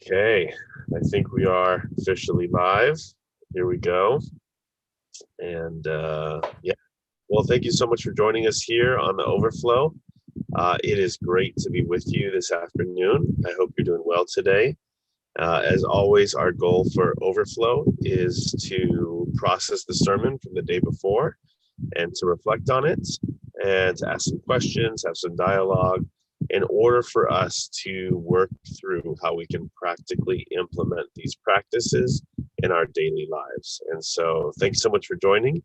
Okay, I think we are officially live. Here we go. And yeah, well, thank you so much for joining us here on the Overflow. It is great to be with you this afternoon. I hope you're doing well today. As always, our goal for Overflow is to process the sermon from the day before and to reflect on it and to ask some questions, have some dialogue in order for us to work through how we can practically implement these practices in our daily lives. And so thanks so much for joining.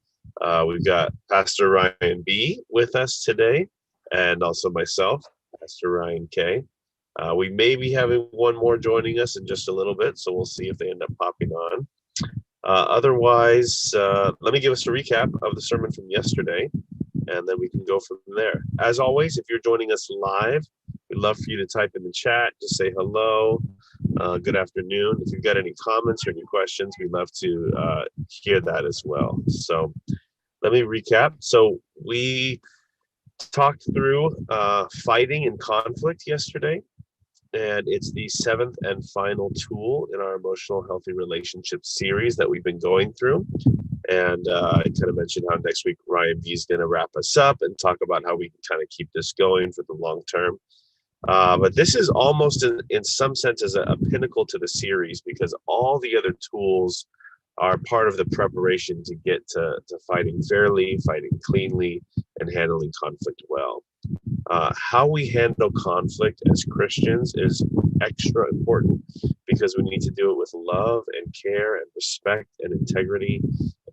We've got Pastor Ryan B with us today and also myself, Pastor Ryan K. We may be having one more joining us in just a little bit, so we'll see if they end up popping on. Otherwise, let me give us a recap of the sermon from yesterday, and then we can go from there. As always, if you're joining us live, we'd love for you to type in the chat, just say hello, good afternoon. If you've got any comments or any questions, we'd love to hear that as well. So let me recap. So we talked through fighting and conflict yesterday. And it's the seventh and final tool in our emotional healthy relationship series that we've been going through. And I kind of mentioned how next week Ryan B is going to wrap us up and talk about how we can kind of keep this going for the long term. But this is almost in some sense as a pinnacle to the series because all the other tools are part of the preparation to get to fighting fairly, fighting cleanly, and handling conflict well. How we handle conflict as Christians is extra important because we need to do it with love and care and respect and integrity.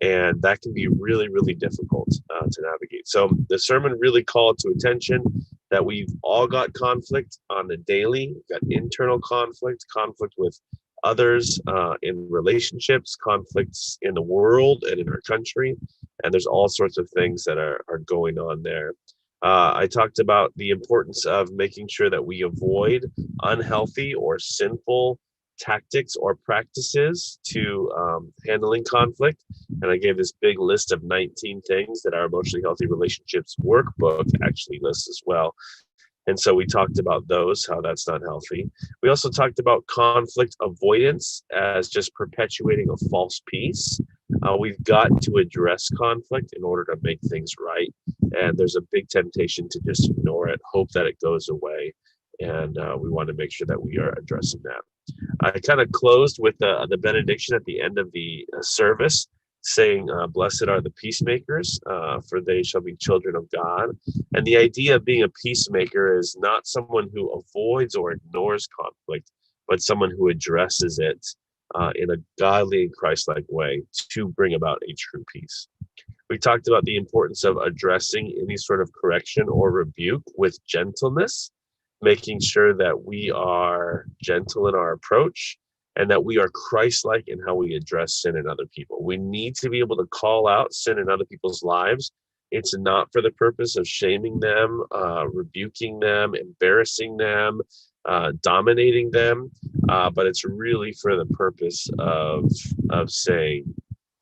And that can be really, really difficult to navigate. So the sermon really called to attention that we've all got conflict on the daily. We've got internal conflict with others in relationships, conflicts in the world and in our country. And there's all sorts of things that are going on there. I talked about the importance of making sure that we avoid unhealthy or sinful tactics or practices to handling conflict. And I gave this big list of 19 things that our emotionally healthy relationships workbook actually lists as well. And so we talked about those, how that's not healthy. We also talked about conflict avoidance as just perpetuating a false peace. We've got to address conflict in order to make things right. And there's a big temptation to just ignore it, hope that it goes away. And we want to make sure that we are addressing that. I kind of closed with the benediction at the end of the service, saying, blessed are the peacemakers, for they shall be children of God. And the idea of being a peacemaker is not someone who avoids or ignores conflict, but someone who addresses it in a godly and Christ-like way to bring about a true peace. We talked about the importance of addressing any sort of correction or rebuke with gentleness, making sure that we are gentle in our approach and that we are Christ-like in how we address sin in other people. We need to be able to call out sin in other people's lives. It's not for the purpose of shaming them, rebuking them, embarrassing them, dominating them, but it's really for the purpose of saying,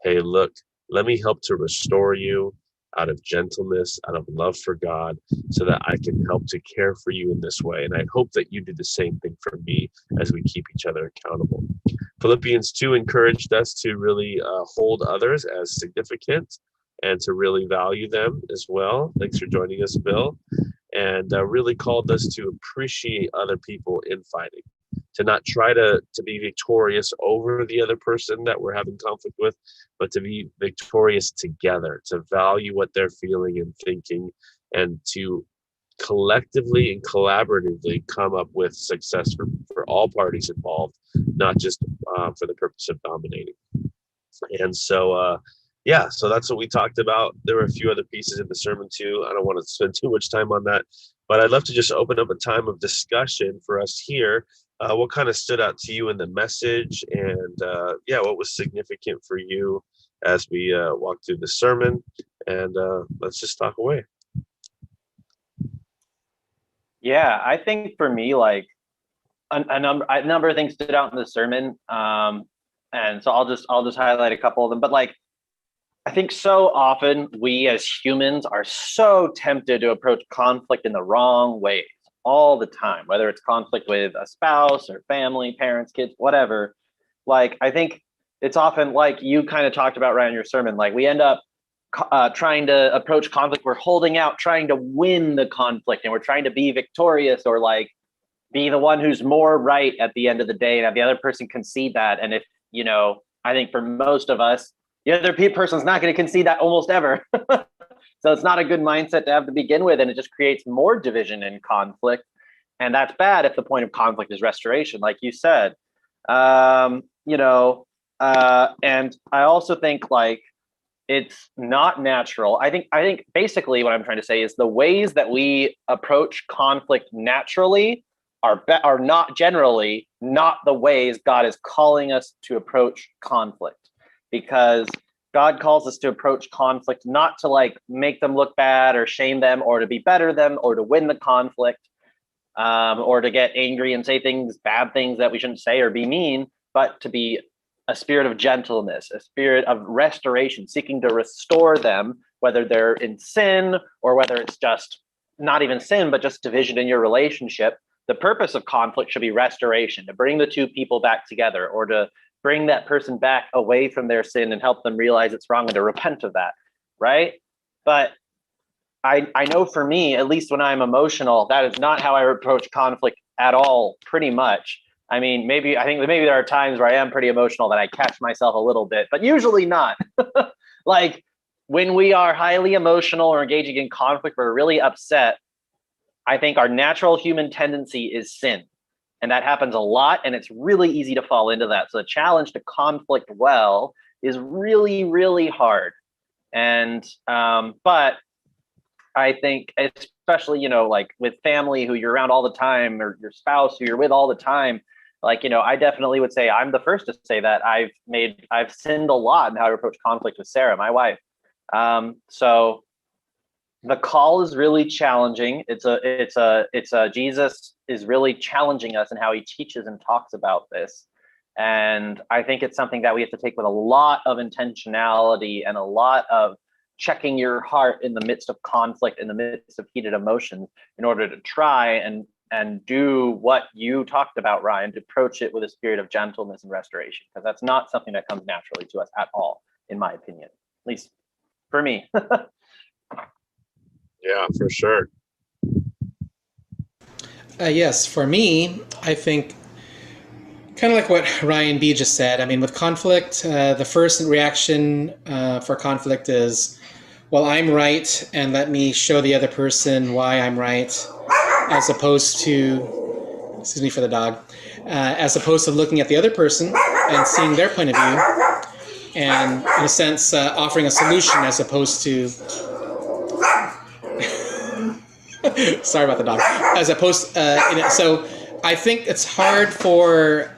hey, look, let me help to restore you out of gentleness, out of love for God, so that I can help to care for you in this way. And I hope that you do the same thing for me as we keep each other accountable. Philippians 2 encouraged us to really hold others as significant and to really value them as well. Thanks for joining us, Bill. And really called us to appreciate other people in fighting, to not try to be victorious over the other person that we're having conflict with, but to be victorious together, to value what they're feeling and thinking, and to collectively and collaboratively come up with success for all parties involved, not just for the purpose of dominating. And so, yeah, so that's what we talked about. There were a few other pieces in the sermon too. I don't want to spend too much time on that, but I'd love to just open up a time of discussion for us here. What kind of stood out to you in the message, and yeah, what was significant for you as we walk through the sermon? And let's just talk away. Yeah, I think for me, like a number of things stood out in the sermon, and so I'll just highlight a couple of them. But like, I think so often we as humans are so tempted to approach conflict in the wrong ways. all the time, whether it's conflict with a spouse or family, parents, kids, whatever. Like, I think it's often like you kind of talked about, Ryan, in your sermon, like we end up trying to approach conflict. We're holding out, trying to win the conflict, and we're trying to be victorious or like be the one who's more right at the end of the day and have the other person concede that. And if, you know, I think for most of us, the other person's not going to concede that almost ever. So it's not a good mindset to have to begin with. And it just creates more division and conflict. And that's bad if the point of conflict is restoration, like you said. You know, and I also think like it's not natural. I think basically what I'm trying to say is the ways that we approach conflict naturally are not generally not the ways God is calling us to approach conflict, because God calls us to approach conflict not to like make them look bad or shame them or to be better them or to win the conflict, or to get angry and say things, bad things that we shouldn't say or be mean, but to be a spirit of gentleness, a spirit of restoration, seeking to restore them, whether they're in sin or whether it's just not even sin, but just division in your relationship. The purpose of conflict should be restoration, to bring the two people back together or to bring that person back away from their sin and help them realize it's wrong and to repent of that, right? But I know for me, at least when I'm emotional, that is not how I approach conflict at all, pretty much. I mean, maybe there are times where I am pretty emotional that I catch myself a little bit, but usually not. Like when we are highly emotional or engaging in conflict, we're really upset. I think our natural human tendency is sin. And that happens a lot, and it's really easy to fall into that. So the challenge to conflict well is really, really hard. And but I think especially, you know, like with family who you're around all the time, or your spouse who you're with all the time, like, you know, I definitely would say I'm the first to say that I've sinned a lot in how to approach conflict with Sarah, my wife. So the call is really challenging. Jesus is really challenging us in how he teaches and talks about this. And I think it's something that we have to take with a lot of intentionality and a lot of checking your heart in the midst of conflict, in the midst of heated emotions, in order to try and do what you talked about, Ryan, to approach it with a spirit of gentleness and restoration, because that's not something that comes naturally to us at all, in my opinion, at least for me. Yeah, for sure. Yes, for me, I think kind of like what Ryan B just said. I mean, with conflict, the first reaction for conflict is, well, I'm right, and let me show the other person why I'm right, as opposed to, excuse me for the dog, as opposed to looking at the other person and seeing their point of view, and in a sense, offering a solution as opposed to, sorry about the dog, as opposed, so I think it's hard for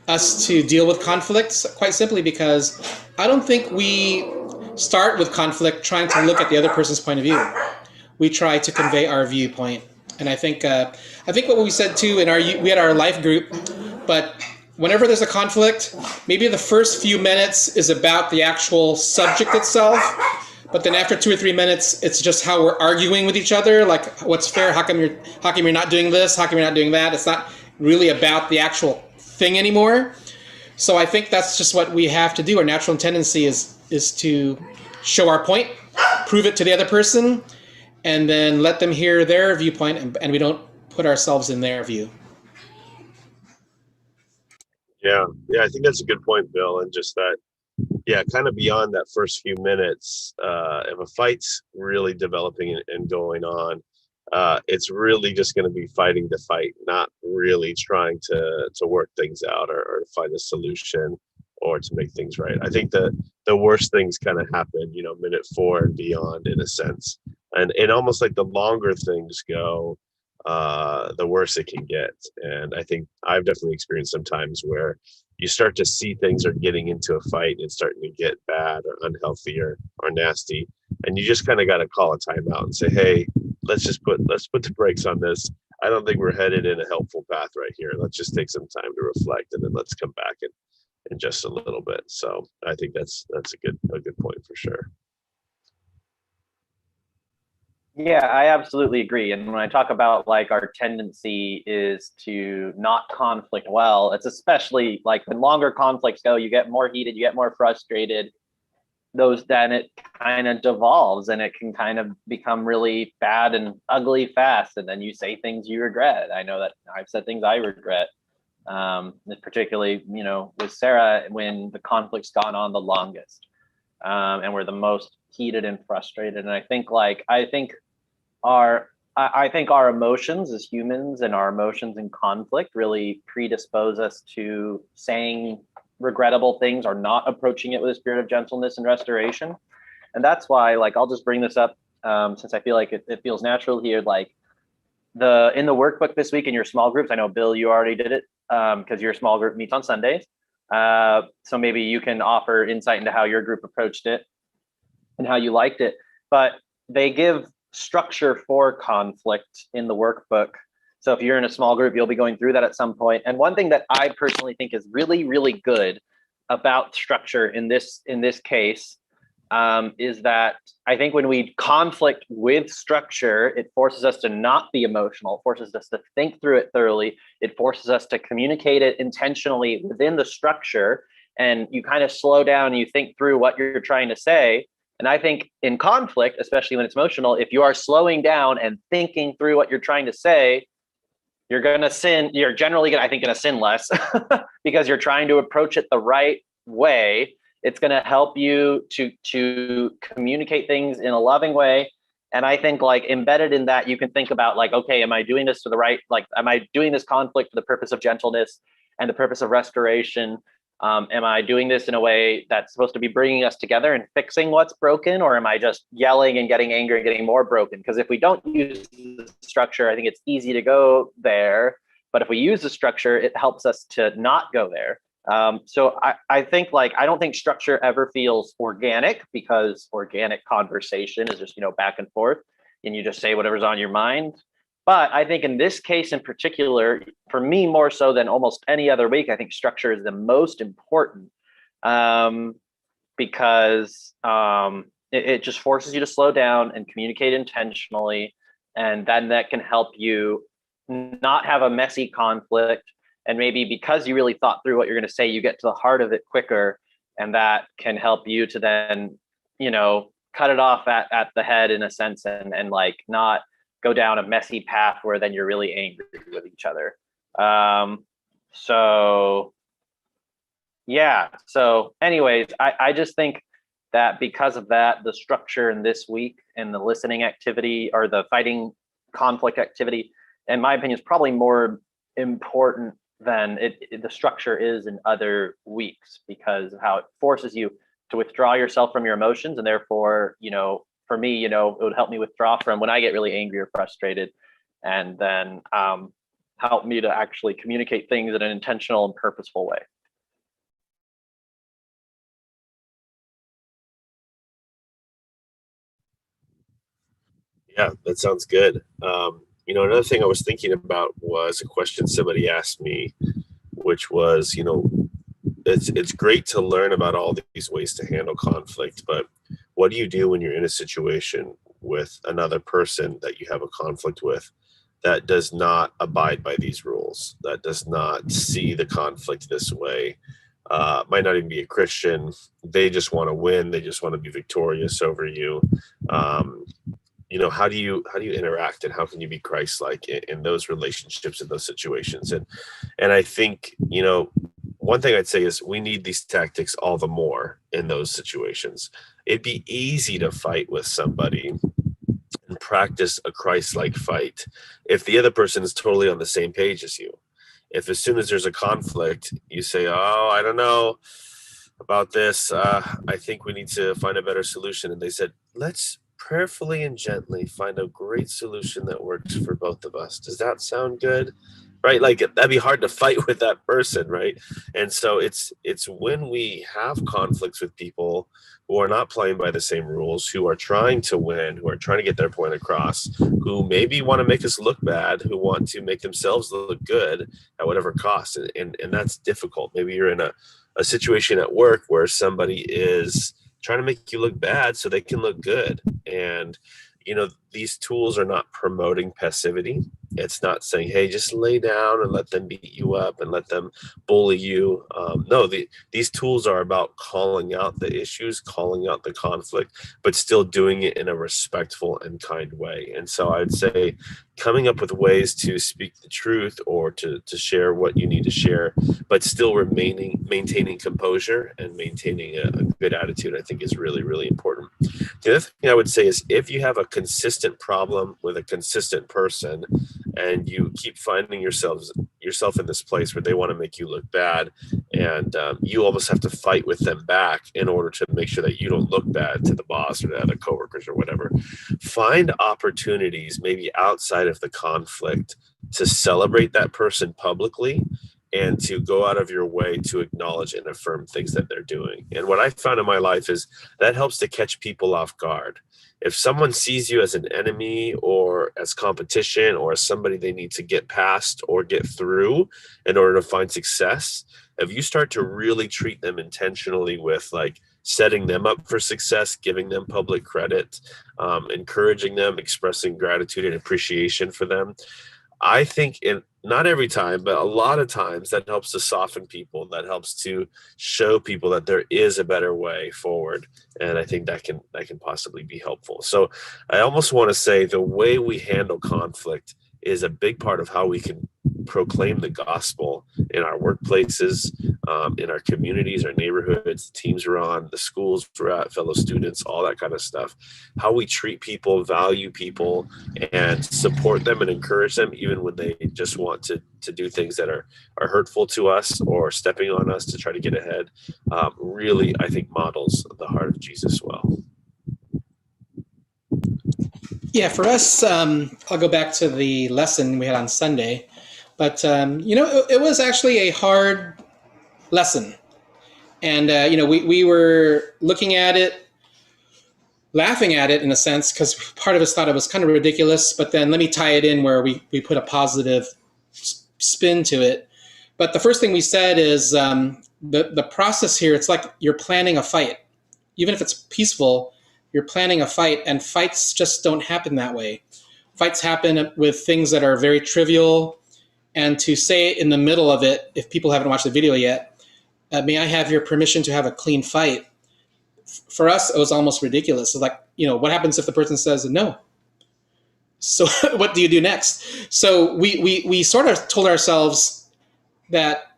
us to deal with conflicts, quite simply because I don't think we start with conflict trying to look at the other person's point of view. We try to convey our viewpoint, and I think what we said too in we had our life group, but whenever there's a conflict, maybe the first few minutes is about the actual subject itself, but then after 2 or 3 minutes, it's just how we're arguing with each other, like what's fair, how come you're not doing this, how come you're not doing that. It's not really about the actual thing anymore. So I think that's just what we have to do. Our natural tendency is to show our point, prove it to the other person, and then let them hear their viewpoint, and we don't put ourselves in their view. Yeah, I think that's a good point, Bill. And just that, yeah, kind of beyond that first few minutes, if a fight's really developing and going on, it's really just going to be fighting to fight, not really trying to work things out or to find a solution or to make things right. I think the worst things kind of happen, you know, minute 4 and beyond, in a sense. And almost like the longer things go, the worse it can get. And I think I've definitely experienced some times where you start to see things are getting into a fight and it's starting to get bad or unhealthy or nasty. And you just kind of got to call a timeout and say, hey, let's put the brakes on this. I don't think we're headed in a helpful path right here. Let's just take some time to reflect, and then let's come back in just a little bit. So I think that's a good point for sure. Yeah, I absolutely agree. And when I talk about like our tendency is to not conflict well, it's especially like when longer conflicts go, you get more heated, you get more frustrated. Those then it kind of devolves and it can kind of become really bad and ugly fast. And then you say things you regret. I know that I've said things I regret. Particularly, with Sarah when the conflict's gone on the longest, and we're the most heated and frustrated. And I think our emotions as humans and our emotions in conflict really predispose us to saying regrettable things or not approaching it with a spirit of gentleness and restoration. And that's why, like, I'll just bring this up, since I feel like it feels natural here. Like in the workbook this week in your small groups, I know Bill, you already did it because your small group meets on Sundays. So maybe you can offer insight into how your group approached it and how you liked it. But they give structure for conflict in the workbook. So if you're in a small group, you'll be going through that at some point. And one thing that I personally think is really, really good about structure in this case is that I think when we conflict with structure, it forces us to not be emotional. It forces us to think through it thoroughly. It forces us to communicate it intentionally within the structure. And you kind of slow down and you think through what you're trying to say. And I think in conflict, especially when it's emotional, if you are slowing down and thinking through what you're trying to say, you're going to sin. You're generally going to sin less because you're trying to approach it the right way. It's going to help you to communicate things in a loving way. And I think like embedded in that, you can think about like, okay, am I doing this for the right, like, am I doing this conflict for the purpose of gentleness and the purpose of restoration? Am I doing this in a way that's supposed to be bringing us together and fixing what's broken? Or am I just yelling and getting angry and getting more broken? Because if we don't use the structure, I think it's easy to go there. But if we use the structure, it helps us to not go there. So I think like, I don't think structure ever feels organic because organic conversation is just, back and forth and you just say whatever's on your mind. But I think in this case in particular, for me, more so than almost any other week, I think structure is the most important because it just forces you to slow down and communicate intentionally. And then that can help you not have a messy conflict. And maybe because you really thought through what you're going to say, you get to the heart of it quicker. And that can help you to then, cut it off at the head in a sense and like not go down a messy path where then you're really angry with each other. So anyways, I just think that because of that, the structure in this week and the listening activity or the fighting conflict activity, in my opinion, is probably more important than the structure is in other weeks because of how it forces you to withdraw yourself from your emotions. And therefore, for me, it would help me withdraw from when I get really angry or frustrated, and then help me to actually communicate things in an intentional and purposeful way. Yeah, that sounds good. Another thing I was thinking about was a question somebody asked me, which was, it's great to learn about all these ways to handle conflict, but what do you do when you're in a situation with another person that you have a conflict with that does not abide by these rules, that does not see the conflict this way, might not even be a Christian. They just want to win. They just want to be victorious over you. How do you interact and how can you be Christ-like in those relationships, in those situations? And I think, one thing I'd say is we need these tactics all the more in those situations. It'd be easy to fight with somebody and practice a Christ-like fight if the other person is totally on the same page as you. If as soon as there's a conflict, you say, oh, I don't know about this. I think we need to find a better solution. And they said, let's prayerfully and gently find a great solution that works for both of us. Does that sound good? Right? Like that'd be hard to fight with that person, right? And so it's when we have conflicts with people who are not playing by the same rules, who are trying to win, who are trying to get their point across, who maybe want to make us look bad, who want to make themselves look good at whatever cost. And that's difficult. Maybe you're in a situation at work where somebody is trying to make you look bad so they can look good. And these tools are not promoting passivity. It's not saying, hey, just lay down and let them beat you up and let them bully you. No, these tools are about calling out the issues, calling out the conflict, but still doing it in a respectful and kind way. And so I'd say coming up with ways to speak the truth or to share what you need to share, but still maintaining composure and maintaining a good attitude, I think is really, really important. The other thing I would say is if you have a consistent problem with a consistent person and you keep finding yourself in this place where they want to make you look bad, and you almost have to fight with them back in order to make sure that you don't look bad to the boss or the other coworkers or whatever, find opportunities maybe outside of the conflict to celebrate that person publicly and to go out of your way to acknowledge and affirm things that they're doing. And what I found in my life is that helps to catch people off guard. If someone sees you as an enemy or as competition or as somebody they need to get past or get through in order to find success, if you start to really treat them intentionally with like setting them up for success, giving them public credit, encouraging them, expressing gratitude and appreciation for them, I think not every time, but a lot of times that helps to soften people. That helps to show people that there is a better way forward. And I think that can possibly be helpful. So I almost want to say the way we handle conflict is a big part of how we can proclaim the gospel in our workplaces, in our communities, our neighborhoods, the teams we're on, the schools we're at, fellow students, all that kind of stuff. How we treat people, value people, and support them and encourage them, even when they just want to do things that are hurtful to us or stepping on us to try to get ahead, really, I think, models the heart of Jesus well. Yeah, for us, I'll go back to the lesson we had on Sunday. But, it was actually a hard lesson. And, we were looking at it, laughing at it in a sense, because part of us thought it was kind of ridiculous. But then let me tie it in where we put a positive spin to it. But the first thing we said is the process here, it's like you're planning a fight. Even if it's peaceful, you're planning a fight, and fights just don't happen that way. Fights happen with things that are very trivial. And to say in the middle of it, if people haven't watched the video yet, may I have your permission to have a clean fight? For us, it was almost ridiculous. It's like, what happens if the person says no? So what do you do next? So we sort of told ourselves that,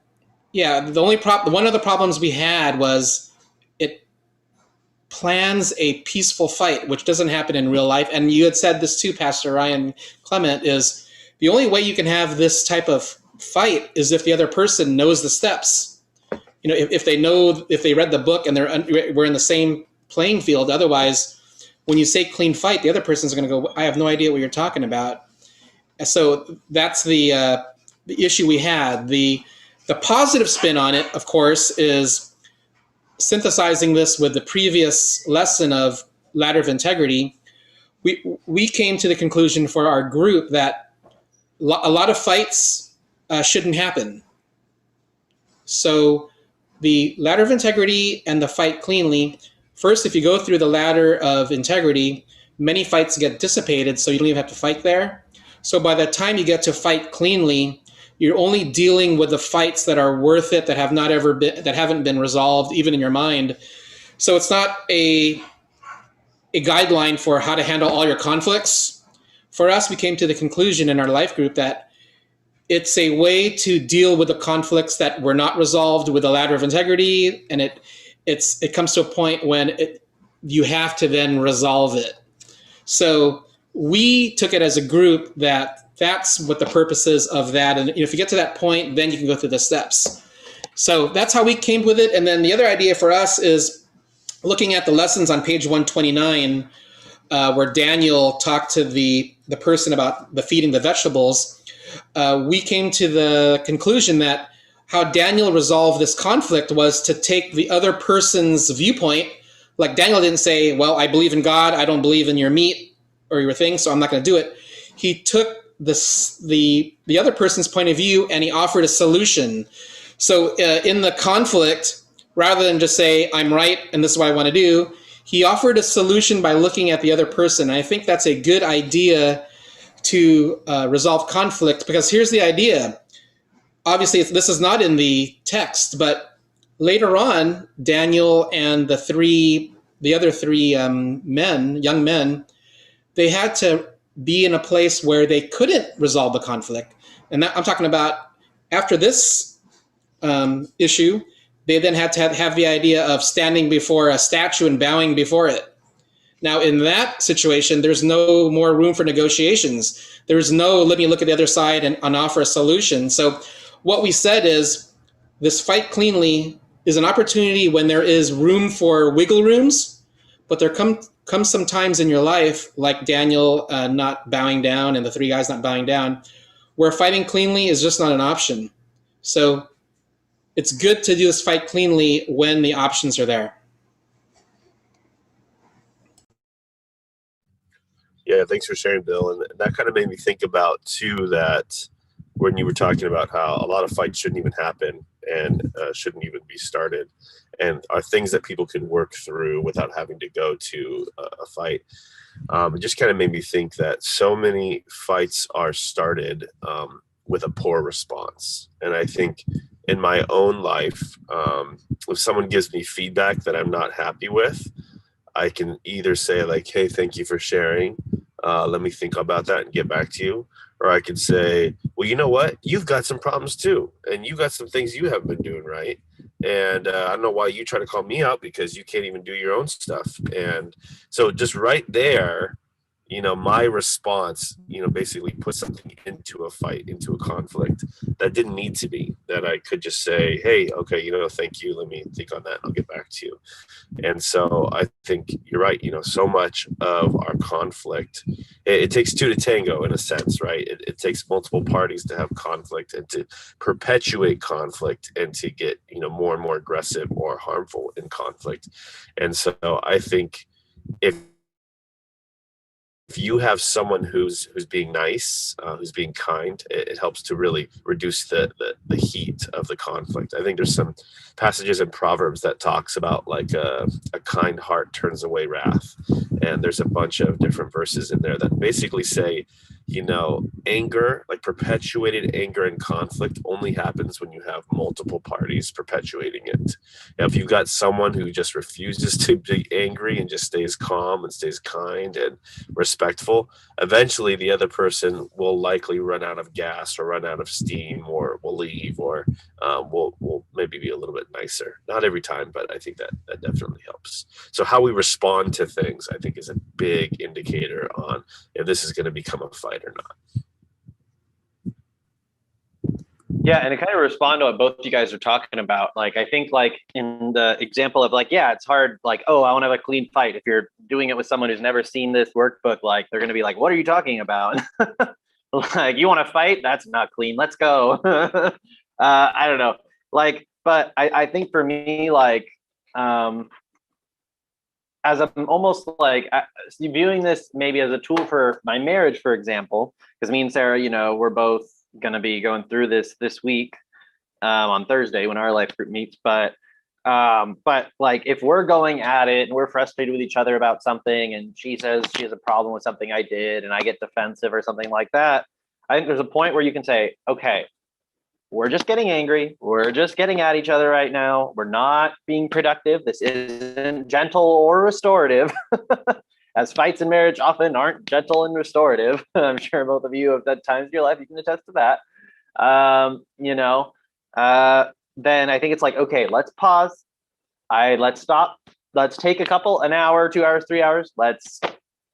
one of the problems we had was it plans a peaceful fight, which doesn't happen in real life. And you had said this too, Pastor Ryan Clement, is the only way you can have this type of fight is if the other person knows the steps. If they read the book and we're in the same playing field. Otherwise, when you say clean fight, the other person's going to go, I have no idea what you're talking about. So that's the issue we had. The positive spin on it, of course, is synthesizing this with the previous lesson of Ladder of Integrity. We came to the conclusion for our group that a lot of fights shouldn't happen. So the ladder of integrity and the fight cleanly. First, if you go through the ladder of integrity, many fights get dissipated, so you don't even have to fight there. So by the time you get to fight cleanly, you're only dealing with the fights that are worth it, that haven't been resolved, even in your mind. So it's not a guideline for how to handle all your conflicts. For us, we came to the conclusion in our life group that it's a way to deal with the conflicts that were not resolved with the ladder of integrity, and it comes to a point when you have to then resolve it. So we took it as a group that's what the purpose is of that, and if you get to that point, then you can go through the steps. So that's how we came with it. And then the other idea for us is looking at the lessons on page 129, where Daniel talked to the person about the feeding the vegetables. We came to the conclusion that how Daniel resolved this conflict was to take the other person's viewpoint. Like Daniel didn't say, well, I believe in God, I don't believe in your meat or your thing, so I'm not going to do it. He took the other person's point of view and he offered a solution. So in the conflict, rather than just say, I'm right and this is what I want to do, he offered a solution by looking at the other person. I think that's a good idea to resolve conflict, because here's the idea. Obviously, this is not in the text, but later on, Daniel and the other three young men, they had to be in a place where they couldn't resolve the conflict. And I'm talking about after this issue, they then had to have the idea of standing before a statue and bowing before it. Now, in that situation, there's no more room for negotiations. There's no let me look at the other side and offer a solution. So what we said is this fight cleanly is an opportunity when there is room for wiggle rooms, but there comes some times in your life, like Daniel not bowing down and the three guys not bowing down, where fighting cleanly is just not an option. So it's good to do this fight cleanly when the options are there. Yeah, thanks for sharing, Bill. And that kind of made me think about, too, that when you were talking about how a lot of fights shouldn't even happen and shouldn't even be started, and are things that people can work through without having to go to a fight. It just kind of made me think that so many fights are started with a poor response. And I think in my own life, if someone gives me feedback that I'm not happy with, I can either say like, hey, thank you for sharing. Let me think about that and get back to you. Or I could say, well, you know what? You've got some problems too. And you got some things you haven't been doing right. And I don't know why you try to call me out because you can't even do your own stuff. And so just right there, my response, basically put something into a fight, into a conflict that didn't need to be, that I could just say, hey, okay, thank you. Let me think on that. I'll get back to you. And so I think you're right. So much of our conflict, it takes two to tango in a sense, right? It takes multiple parties to have conflict and to perpetuate conflict and to get, more and more aggressive or harmful in conflict. And so I think if you have someone who's being nice, who's being kind, it helps to really reduce the heat of the conflict. I think there's some passages in Proverbs that talks about like a kind heart turns away wrath. And there's a bunch of different verses in there that basically say, anger, like perpetuated anger and conflict only happens when you have multiple parties perpetuating it. Now, if you've got someone who just refuses to be angry and just stays calm and stays kind and respectful, eventually the other person will likely run out of gas or run out of steam or will leave or will maybe be a little bit nicer. Not every time, but I think that definitely helps. So how we respond to things, I think, is a big indicator on if this is going to become a fight or not. Yeah, and to kind of respond to what both you guys are talking about, like I think like in the example of like, yeah, it's hard, like, oh, I want to have a clean fight. If you're doing it with someone who's never seen this workbook, like they're gonna be like, what are you talking about? Like, you want to fight? That's not clean. Let's go. I don't know. Like, but I think for me, like, as I'm almost like viewing this maybe as a tool for my marriage, for example, because me and Sarah, we're both going to be going through this week on Thursday when our life group meets. But like if we're going at it and we're frustrated with each other about something and she says she has a problem with something I did and I get defensive or something like that, I think there's a point where you can say, okay, we're just getting angry. We're just getting at each other right now. We're not being productive. This isn't gentle or restorative. As fights in marriage often aren't gentle and restorative. I'm sure both of you have had times in your life you can attest to that. Then I think it's like, okay, let's pause. Let's stop. Let's take an hour, 2 hours, 3 hours. Let's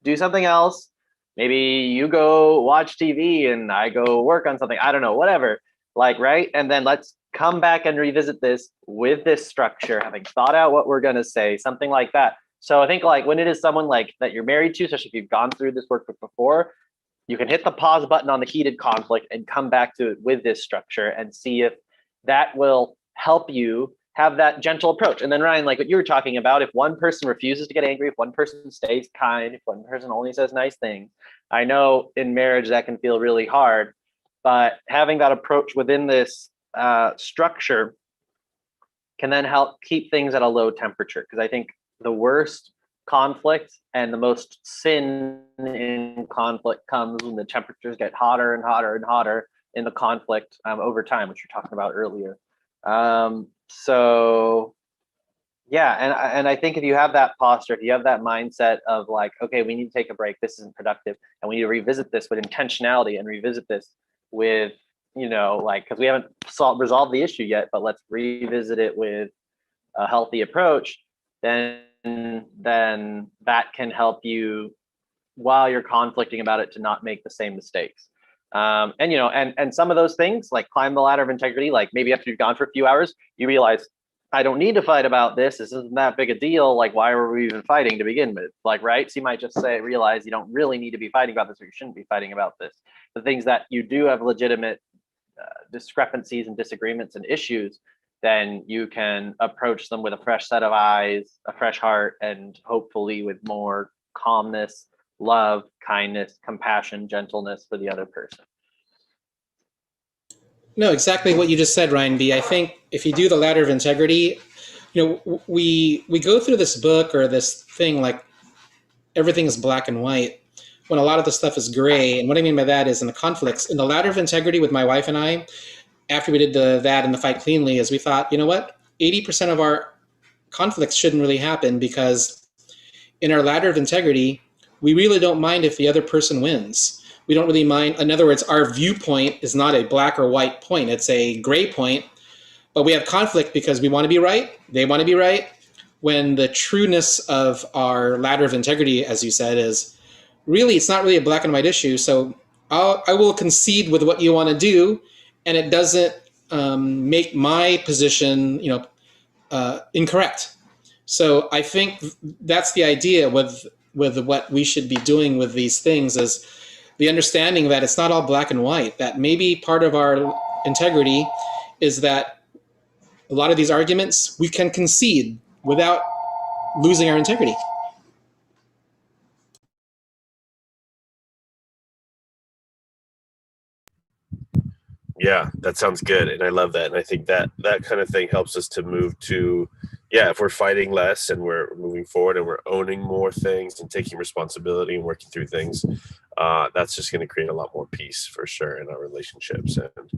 do something else. Maybe you go watch TV and I go work on something. I don't know, whatever. Like, right? And then let's come back and revisit this with this structure, having thought out what we're going to say, something like that. So I think like when it is someone like that you're married to, especially if you've gone through this workbook before, you can hit the pause button on the heated conflict and come back to it with this structure and see if that will help you have that gentle approach. And then Ryan, like what you were talking about, if one person refuses to get angry, if one person stays kind, if one person only says nice things, I know in marriage that can feel really hard, but having that approach within this structure can then help keep things at a low temperature. Because I think the worst conflict, and the most sin in conflict comes when the temperatures get hotter and hotter and hotter in the conflict over time, which you're talking about earlier. So yeah, and I think if you have that posture, if you have that mindset of like, okay, we need to take a break, this isn't productive, and we need to revisit this with intentionality and revisit this with, like, because we haven't resolved the issue yet, but let's revisit it with a healthy approach, then that can help you while you're conflicting about it to not make the same mistakes. And some of those things, like climb the ladder of integrity, like maybe after you've gone for a few hours, you realize, I don't need to fight about this. This isn't that big a deal. Like, why were we even fighting to begin with? Like, right? So you might just realize you don't really need to be fighting about this, or you shouldn't be fighting about this. The things that you do have legitimate discrepancies and disagreements and issues, then you can approach them with a fresh set of eyes, a fresh heart, and hopefully with more calmness, love, kindness, compassion, gentleness for the other person. No, exactly what you just said, Ryan B. I think if you do the ladder of integrity, we go through this book or this thing like everything is black and white when a lot of the stuff is gray. And what I mean by that is in the conflicts, in the ladder of integrity with my wife and I, after we did that and the fight cleanly, is we thought, you know what, 80% of our conflicts shouldn't really happen, because in our ladder of integrity, we really don't mind if the other person wins. We don't really mind. In other words, our viewpoint is not a black or white point. It's a gray point. But we have conflict because we want to be right. They want to be right. When the trueness of our ladder of integrity, as you said, is really, it's not really a black and white issue. So I will concede with what you want to do, and it doesn't make my position, incorrect. So I think that's the idea with what we should be doing with these things, is the understanding that it's not all black and white, that maybe part of our integrity is that a lot of these arguments we can concede without losing our integrity. Yeah, that sounds good, and I love that. And I think that kind of thing helps us to move to, if we're fighting less and we're moving forward and we're owning more things and taking responsibility and working through things, that's just going to create a lot more peace for sure in our relationships. And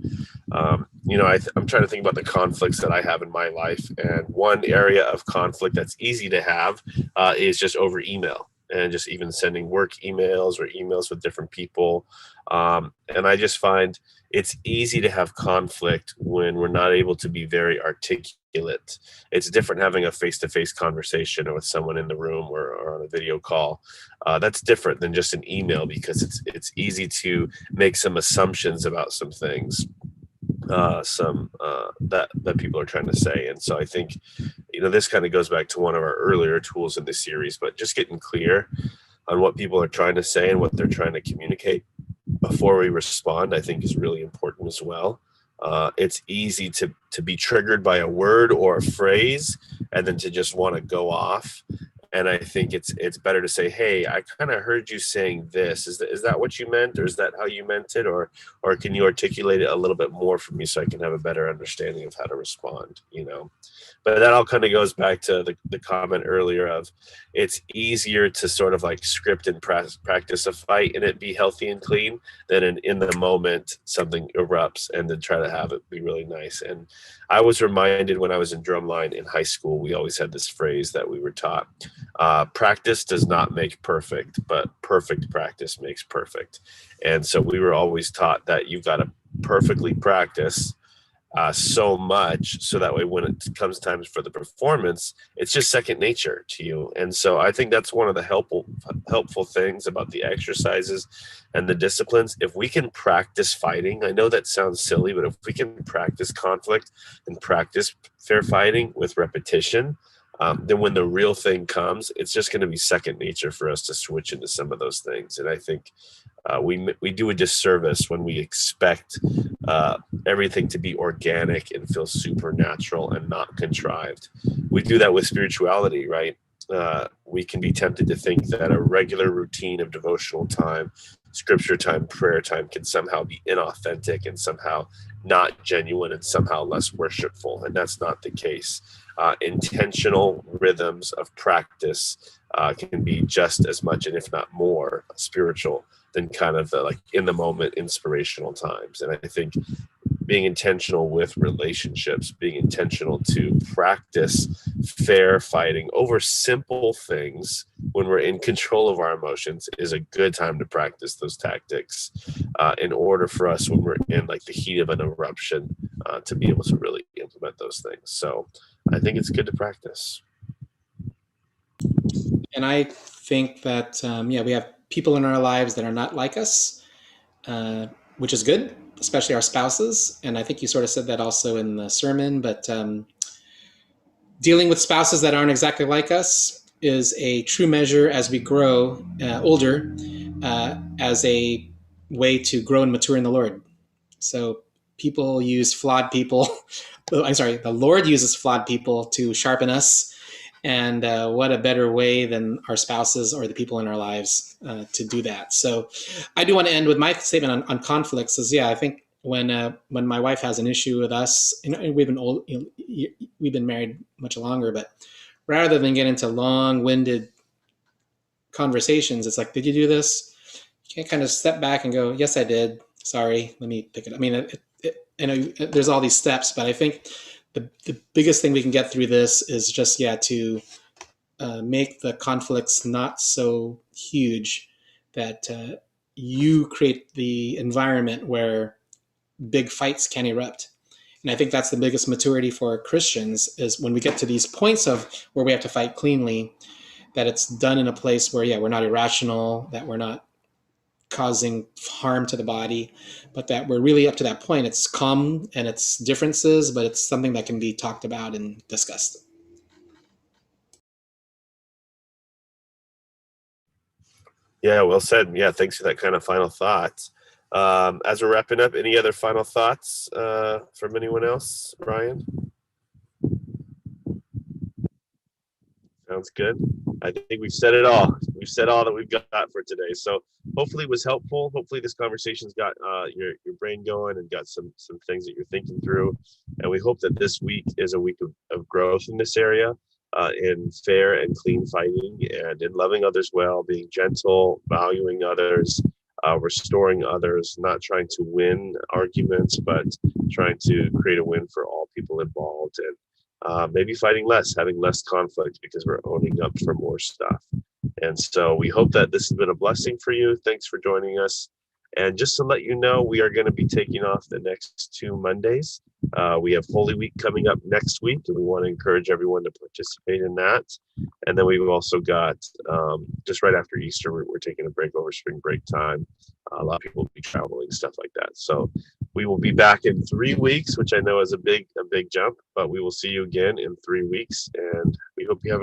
I'm trying to think about the conflicts that I have in my life, and one area of conflict that's easy to have is just over email, and just even sending work emails or emails with different people. And I just find it's easy to have conflict when we're not able to be very articulate. It's different having a face-to-face conversation or with someone in the room or on a video call. That's different than just an email, because it's easy to make some assumptions about some things, that people are trying to say. And so I think, this kind of goes back to one of our earlier tools in this series, but just getting clear on what people are trying to say and what they're trying to communicate before we respond, I think is really important as well. It's easy to be triggered by a word or a phrase and then to just want to go off. And I think it's better to say, hey, I kind of heard you saying this. Is that what you meant? Or is that how you meant it? Or can you articulate it a little bit more for me so I can have a better understanding of how to respond, But that all kind of goes back to the comment earlier of it's easier to sort of like script and practice a fight and it be healthy and clean than in the moment something erupts and then try to have it be really nice. And I was reminded when I was in drumline in high school, we always had this phrase that we were taught. Practice does not make perfect, but perfect practice makes perfect. And so we were always taught that you've got to perfectly practice so much so that way when it comes time for the performance, it's just second nature to you. And so I think that's one of the helpful things about the exercises and the disciplines. If we can practice fighting, I know that sounds silly, but if we can practice conflict and practice fair fighting with repetition, then when the real thing comes, it's just going to be second nature for us to switch into some of those things. And I think we do a disservice when we expect everything to be organic and feel supernatural and not contrived. We do that with spirituality, right? We can be tempted to think that a regular routine of devotional time, scripture time, prayer time can somehow be inauthentic and somehow not genuine and somehow less worshipful, and that's not the case. Intentional rhythms of practice can be just as much, and if not more, spiritual than kind of the, like, in the moment inspirational times. And I think being intentional with relationships, being intentional to practice fair fighting over simple things when we're in control of our emotions is a good time to practice those tactics in order for us, when we're in like the heat of an eruption, to be able to really implement those things. So I think it's good to practice. And I think that, we have people in our lives that are not like us, which is good, especially our spouses. And I think you sort of said that also in the sermon, but dealing with spouses that aren't exactly like us is a true measure as we grow older, as a way to grow and mature in the Lord. So people use flawed people. I'm sorry, the Lord uses flawed people to sharpen us. And what a better way than our spouses or the people in our lives to do that. So I do want to end with my statement on conflicts is, I think when my wife has an issue with us, we've been married much longer, but rather than get into long-winded conversations, it's like, did you do this? You can kind of step back and go, yes, I did. Sorry, let me pick it up. I mean, there's all these steps, but I think the biggest thing we can get through this is just, to make the conflicts not so huge that you create the environment where big fights can erupt. And I think that's the biggest maturity for Christians, is when we get to these points of where we have to fight cleanly, that it's done in a place where, we're not irrational, that we're not causing harm to the body, but that we're really up to that point. It's calm and it's differences, but it's something that can be talked about and discussed. Yeah, well said. Yeah, thanks for that kind of final thought. As we're wrapping up, any other final thoughts from anyone else? Ryan? Sounds good. I think we've said it all. We've said all that we've got for today. So hopefully it was helpful. Hopefully this conversation's got your brain going and got some things that you're thinking through. And we hope that this week is a week of growth in this area, in fair and clean fighting, and in loving others well, being gentle, valuing others, restoring others, not trying to win arguments, but trying to create a win for all people involved. And maybe fighting less, having less conflict, because we're owning up for more stuff. And so we hope that this has been a blessing for you. Thanks for joining us. And just to let you know, we are going to be taking off the next 2 Mondays. We have Holy Week coming up next week, and we want to encourage everyone to participate in that. And then we've also got, just right after Easter, we're taking a break over spring break time. A lot of people will be traveling, stuff like that. So we will be back in 3 weeks, which I know is a big jump, but we will see you again in 3 weeks. And we hope you have